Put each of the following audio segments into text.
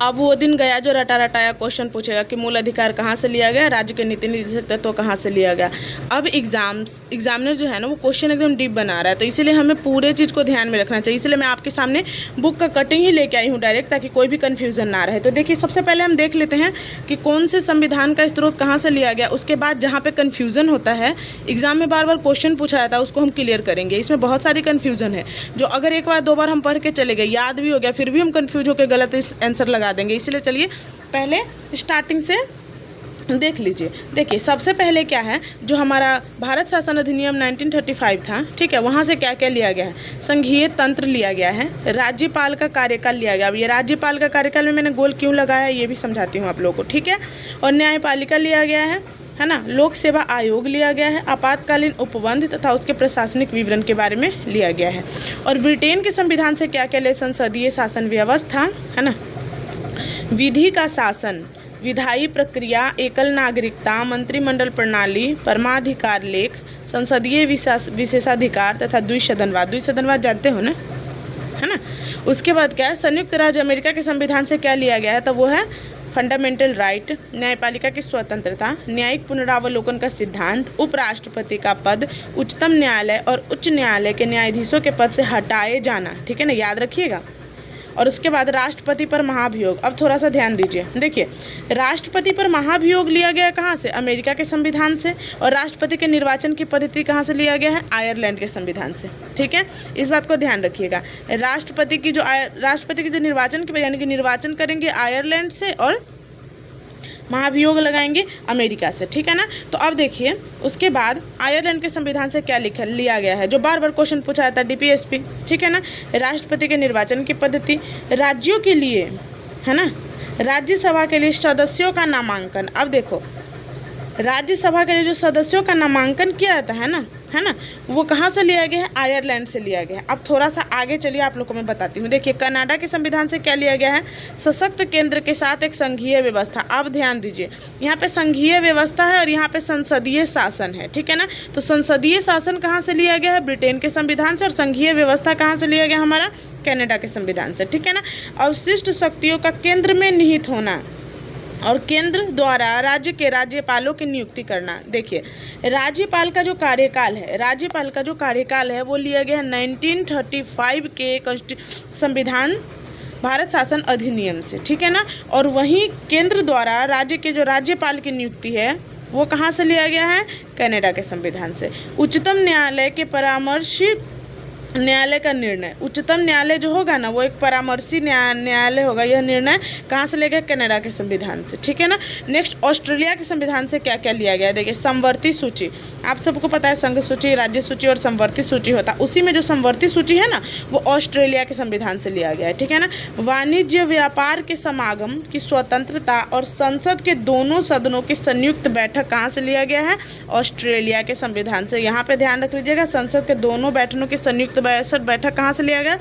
अब वो दिन गया जो रटा रटाया क्वेश्चन पूछेगा कि मूल अधिकार कहाँ से लिया गया, राज्य के नीति निर्देशक तत्व कहाँ से लिया गया। अब एग्जामिनर जो है ना वो क्वेश्चन एकदम डीप बना रहा है, तो इसीलिए हमें पूरे चीज़ को ध्यान में रखना चाहिए। इसलिए मैं आपके सामने बुक का कटिंग ही लेके आई हूँ डायरेक्ट, ताकि कोई भी कन्फ्यूज़न ना रहे। तो देखिए, सबसे पहले हम देख लेते हैं कि कौन से संविधान का स्रोत कहाँ से लिया गया। उसके बाद जहाँ पे कन्फ्यूज़न होता है, एग्जाम में बार बार क्वेश्चन पूछा जाता है, उसको हम क्लियर करेंगे। इसमें बहुत सारी कन्फ्यूज़न है जो अगर एक बार दो बार हम पढ़ के चले गए, याद भी हो गया, फिर भी हम कन्फ्यूज होकर गलत आंसर लगा देंगे। इसलिए चलिए पहले स्टार्टिंग से देख लीजिए। देखिए, सबसे पहले क्या है, जो हमारा भारत शासन अधिनियम 1935 था, ठीक है, वहाँ से क्या क्या लिया गया है। संघीय तंत्र लिया गया है, राज्यपाल का कार्यकाल लिया गया। अब ये राज्यपाल का कार्यकाल में मैंने गोल क्यों लगाया है ये भी समझाती हूँ आप लोगों को, ठीक है। और न्यायपालिका लिया गया है ना। लोक सेवा आयोग लिया गया है। आपातकालीन उपबंध तथा उसके प्रशासनिक विवरण के बारे में लिया गया है। और ब्रिटेन के संविधान से क्या क्या लिया, संसदीय शासन व्यवस्था, है ना, विधि का शासन, विधायी प्रक्रिया, एकल नागरिकता, मंत्रिमंडल प्रणाली, परमाधिकार लेख, संसदीय विशेषाधिकार तथा द्विसदनवाद। द्विसदनवाद जानते हो ना, है ना। उसके बाद क्या है, संयुक्त राज्य अमेरिका के संविधान से क्या लिया गया है, तो वो है फंडामेंटल राइट, न्यायपालिका की स्वतंत्रता, न्यायिक पुनरावलोकन का सिद्धांत, उपराष्ट्रपति का पद, उच्चतम न्यायालय और उच्च न्यायालय के न्यायाधीशों के पद से हटाए जाना, ठीक है ना, याद रखिएगा। और उसके बाद राष्ट्रपति पर महाभियोग। अब थोड़ा सा ध्यान दीजिए, देखिए, राष्ट्रपति पर महाभियोग लिया गया कहाँ से, अमेरिका के संविधान से। और राष्ट्रपति के निर्वाचन की पद्धति कहाँ से लिया गया है, आयरलैंड के संविधान से, ठीक है। इस बात को ध्यान रखिएगा। राष्ट्रपति की जो निर्वाचन की यानी कि निर्वाचन करेंगे आयरलैंड से, और महाभियोग लगाएंगे अमेरिका से, ठीक है ना। तो अब देखिए, उसके बाद आयरलैंड के संविधान से क्या लिया गया है, जो बार बार क्वेश्चन पूछा जाता है, डीपीएसपी, ठीक है ना। राष्ट्रपति के निर्वाचन की पद्धति, राज्यों के लिए, है ना, राज्यसभा के लिए सदस्यों का नामांकन। अब देखो, राज्यसभा के लिए जो सदस्यों का नामांकन किया जाता है ना, वो कहाँ से लिया गया है, आयरलैंड से लिया गया है। अब थोड़ा सा आगे चलिए, आप लोग को मैं बताती हूँ। देखिए, कनाडा के संविधान से क्या लिया गया है, सशक्त केंद्र के साथ एक संघीय व्यवस्था। अब ध्यान दीजिए, यहाँ पे संघीय व्यवस्था है और यहाँ पे संसदीय शासन है, ठीक है ना। तो संसदीय शासन कहाँ से लिया गया है, ब्रिटेन के संविधान से, और संघीय व्यवस्था कहाँ से लिया गया हमारा, कनाडा के संविधान से, ठीक है ना। अवशिष्ट शक्तियों का केंद्र में निहित होना और केंद्र द्वारा राज्य के राज्यपालों की नियुक्ति करना। देखिए, राज्यपाल का जो कार्यकाल है वो लिया गया 1935 के संविधान भारत शासन अधिनियम से, ठीक है ना। और वहीं केंद्र द्वारा राज्य के जो राज्यपाल की नियुक्ति है वो कहाँ से लिया गया है, कनाडा के संविधान से। उच्चतम न्यायालय के परामर्श न्यायालय का निर्णय, उच्चतम न्यायालय जो होगा ना वो एक परामर्शी न्यायालय होगा। यह निर्णय कहाँ से लिया गया, कनाडा के संविधान से, ठीक है ना। नेक्स्ट, ऑस्ट्रेलिया के संविधान से क्या क्या लिया गया। देखिए, समवर्ती सूची, आप सबको पता है संघ सूची, राज्य सूची और समवर्ती सूची होता है। उसी में जो समवर्ती सूची है ना वो ऑस्ट्रेलिया के संविधान से लिया गया है, ठीक है ना। वाणिज्य व्यापार के समागम की स्वतंत्रता और संसद के दोनों सदनों की संयुक्त बैठक कहाँ से लिया गया है, ऑस्ट्रेलिया के संविधान से। यहाँ पे ध्यान रख लीजिएगा, संसद के दोनों बैठकों की संयुक्त बैठक कहाँ से लिया गया,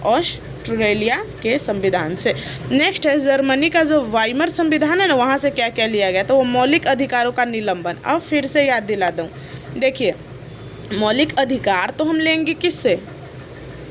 ऑस्ट्रेलिया के संविधान से। नेक्स्ट है जर्मनी का जो वाइमर संविधान है ना, वहाँ से क्या क्या लिया गया, तो वो मौलिक अधिकारों का निलंबन। अब फिर से याद दिला दूँ, देखिए, मौलिक अधिकार तो हम लेंगे किससे,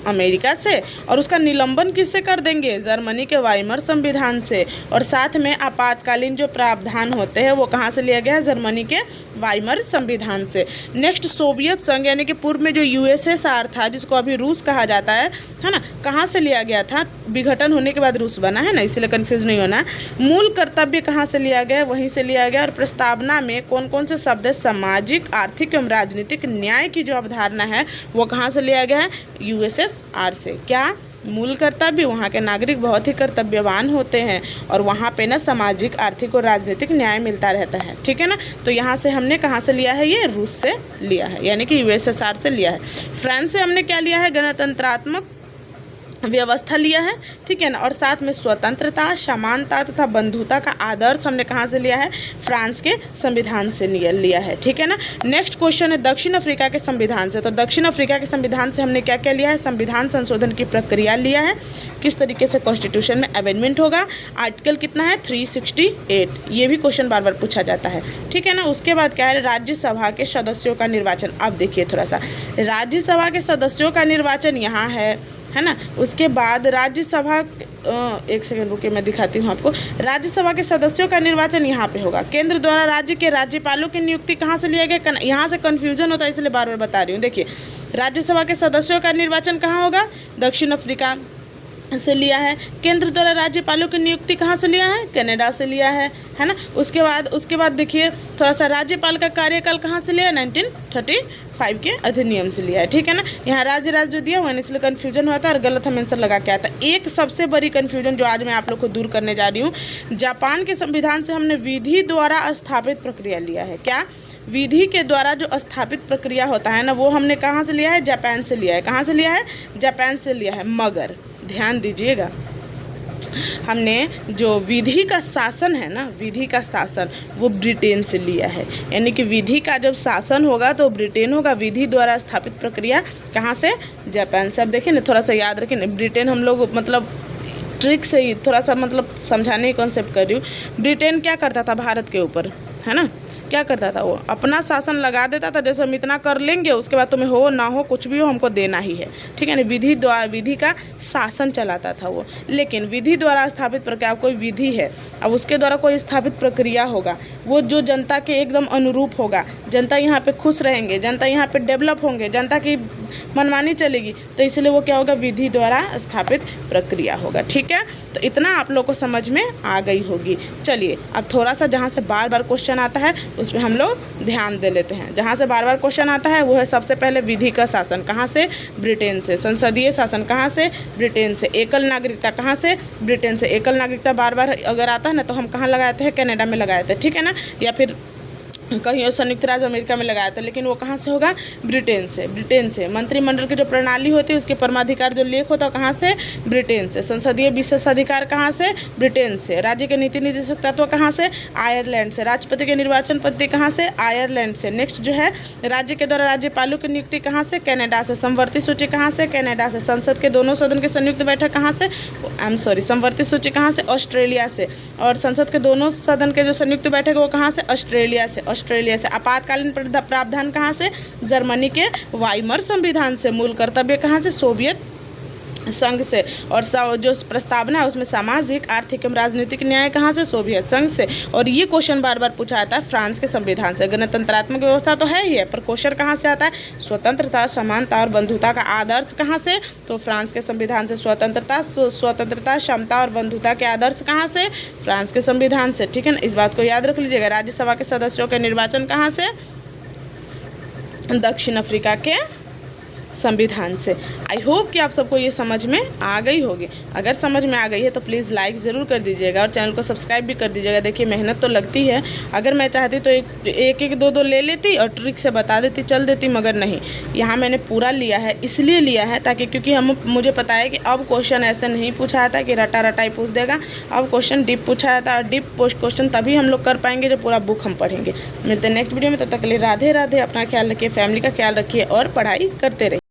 अमेरिका से, और उसका निलंबन किससे कर देंगे, जर्मनी के वाइमर संविधान से। और साथ में आपातकालीन जो प्रावधान होते हैं वो कहाँ से लिया गया है, जर्मनी के वाइमर संविधान से। नेक्स्ट, सोवियत संघ यानी कि पूर्व में जो यूएसएसआर था, जिसको अभी रूस कहा जाता है ना, कहाँ से लिया गया था, विघटन होने के बाद रूस बना है ना, इसलिए कंफ्यूज नहीं होना। मूल कर्तव्य कहाँ से लिया गया, वहीं से लिया गया। और प्रस्तावना में कौन कौन से शब्द है, सामाजिक, आर्थिक एवं राजनीतिक न्याय की जो अवधारणा है वो कहाँ से लिया गया है, यूएसएसआर से। क्या, मूल कर्तव्य, वहाँ के नागरिक बहुत ही कर्तव्यवान होते हैं और वहाँ पे ना सामाजिक, आर्थिक और राजनीतिक न्याय मिलता रहता है, ठीक है ना। तो यहाँ से हमने कहाँ से लिया है, ये रूस से लिया है, यानी कि यूएसएसआर से लिया है। फ्रांस से हमने क्या लिया है, गणतंत्रात्मक व्यवस्था लिया है, ठीक है ना। और साथ में स्वतंत्रता, समानता तथा बंधुता का आदर्श हमने कहाँ से लिया है, फ्रांस के संविधान से लिया है, ठीक है ना। नेक्स्ट क्वेश्चन है दक्षिण अफ्रीका के संविधान से। तो दक्षिण अफ्रीका के संविधान से हमने क्या क्या लिया है, संविधान संशोधन की प्रक्रिया लिया है, किस तरीके से कॉन्स्टिट्यूशन में अमेंडमेंट होगा, आर्टिकल कितना है 368, ये भी क्वेश्चन बार बार पूछा जाता है, ठीक है ना। उसके बाद क्या है, राज्यसभा के सदस्यों का निर्वाचन। अब देखिए थोड़ा सा, राज्यसभा के सदस्यों का निर्वाचन यहाँ है है ना। उसके बाद राज्यसभा, एक सेकंड रुकिए मैं दिखाती हूँ आपको। राज्यसभा के सदस्यों का निर्वाचन यहाँ पे होगा। केंद्र द्वारा राज्य के राज्यपालों की नियुक्ति कहाँ से लिया गया, यहाँ से कन्फ्यूजन होता है इसलिए बार बार बता रही हूँ। देखिए राज्यसभा के सदस्यों का निर्वाचन कहाँ होगा, दक्षिण अफ्रीका से लिया है। केंद्र द्वारा राज्यपालों की नियुक्ति कहाँ से लिया है, कनाडा से लिया है ना। उसके बाद देखिए थोड़ा सा राज्यपाल का कार्यकाल कहाँ से लिया, 1935 के अधिनियम से लिया है, ठीक है ना। यहाँ राज्य जो दिया हुआ है इसलिए कन्फ्यूजन हुआ था और गलत हम आंसर लगा के आया था। एक सबसे बड़ी कन्फ्यूजन जो आज मैं आप लोग को दूर करने जा रही हूँ, जापान के संविधान से हमने विधि द्वारा स्थापित प्रक्रिया लिया है। क्या, विधि के द्वारा जो स्थापित प्रक्रिया होता है ना, वो हमने कहाँ से लिया है, जापान से लिया है। कहाँ से लिया है, जापान से लिया है। मगर ध्यान दीजिएगा, हमने जो विधि का शासन है ना, विधि का शासन वो ब्रिटेन से लिया है। यानी कि विधि का जब शासन होगा तो ब्रिटेन होगा, विधि द्वारा स्थापित प्रक्रिया कहाँ से, जापान से। अब देखिए ना, थोड़ा सा याद रखें, ब्रिटेन हम लोग मतलब ट्रिक से ही थोड़ा सा मतलब समझाने की कॉन्सेप्ट कर रही हूँ। ब्रिटेन क्या करता था भारत के ऊपर, है ना, क्या करता था, वो अपना शासन लगा देता था। जैसे हम इतना कर लेंगे, उसके बाद तुम्हें हो ना हो कुछ भी हो हमको देना ही है, ठीक है ना। विधि द्वारा, विधि का शासन चलाता था वो। लेकिन विधि द्वारा स्थापित प्रक्रिया, कोई विधि है, अब उसके द्वारा कोई स्थापित प्रक्रिया होगा, वो जो जनता के एकदम अनुरूप होगा, जनता यहाँ पे खुश रहेंगे, जनता यहाँ पे डेवलप होंगे, जनता की मनमानी चलेगी, तो इसलिए वो क्या होगा, विधि द्वारा स्थापित प्रक्रिया होगा, ठीक है। तो इतना आप लोग को समझ में आ गई होगी। चलिए अब थोड़ा सा जहाँ से बार बार क्वेश्चन आता है उस पर हम लोग ध्यान दे लेते हैं। जहाँ से बार बार क्वेश्चन आता है वो है सबसे पहले विधि का शासन, कहाँ से, ब्रिटेन से। संसदीय शासन कहाँ से, ब्रिटेन से। एकल नागरिकता कहाँ से, ब्रिटेन से। एकल नागरिकता बार बार अगर आता है ना तो हम कहाँ लगाते हैं, कनाडा में लगाए थे, ठीक है ना, या फिर कहीं संयुक्त राज्य अमेरिका में लगाया था, लेकिन वो कहाँ से होगा, ब्रिटेन से। ब्रिटेन से मंत्रिमंडल की जो प्रणाली होती है उसके परमाधिकार जो लेख होता है कहाँ से, ब्रिटेन से। संसदीय विशेषाधिकार कहाँ से, ब्रिटेन से। राज्य के नीति निर्देशक तत्व कहाँ से, आयरलैंड से। राष्ट्रपति के निर्वाचन पद्धति कहाँ से, आयरलैंड से। नेक्स्ट जो है राज्य के द्वारा राज्यपालों की नियुक्ति कहाँ से, कनाडा से। समवर्ती सूची कहाँ से, कनाडा से। संसद के दोनों सदन की संयुक्त बैठक कहाँ से, समवर्ती सूची कहाँ से, ऑस्ट्रेलिया से। और संसद के दोनों सदन के जो संयुक्त बैठक है वो कहाँ से, ऑस्ट्रेलिया से। आपातकालीन प्रावधान कहाँ से, जर्मनी के वाइमर संविधान से। मूल कर्तव्य कहाँ से, सोवियत संघ से। और जो प्रस्तावना है उसमें सामाजिक, आर्थिक एवं राजनीतिक न्याय कहाँ से, सोवियत संघ से। और ये क्वेश्चन बार बार पूछा जाता है फ्रांस के संविधान से। गणतंत्रात्मक व्यवस्था तो है ही है, पर क्वेश्चन कहाँ से आता है, स्वतंत्रता, समानता और बंधुता का आदर्श कहाँ से, तो फ्रांस के संविधान से। स्वतंत्रता, क्षमता और बंधुता के आदर्श कहाँ से, फ्रांस के संविधान से, ठीक है ना। इस बात को याद रख लीजिएगा। राज्यसभा के सदस्यों के निर्वाचन कहाँ से, दक्षिण अफ्रीका के संविधान से। आई होप कि आप सबको ये समझ में आ गई होगी। अगर समझ में आ गई है तो प्लीज़ लाइक ज़रूर कर दीजिएगा और चैनल को सब्सक्राइब भी कर दीजिएगा। देखिए मेहनत तो लगती है, अगर मैं चाहती तो एक दो ले लेती और ट्रिक से बता देती, चल देती, मगर नहीं, यहाँ मैंने पूरा लिया है। इसलिए लिया है ताकि, क्योंकि मुझे पता है कि अब क्वेश्चन ऐसे नहीं पूछा जाता कि रटा रटा ही पूछ देगा। अब क्वेश्चन डीप पूछा जाता है, और डीप क्वेश्चन तभी हम लोग कर पाएंगे जब पूरा बुक हम पढ़ेंगे। मिलते हैं नेक्स्ट वीडियो में, तब तक के लिए राधे राधे। अपना ख्याल रखिए, फैमिली का ख्याल रखिए और पढ़ाई करते रहिए।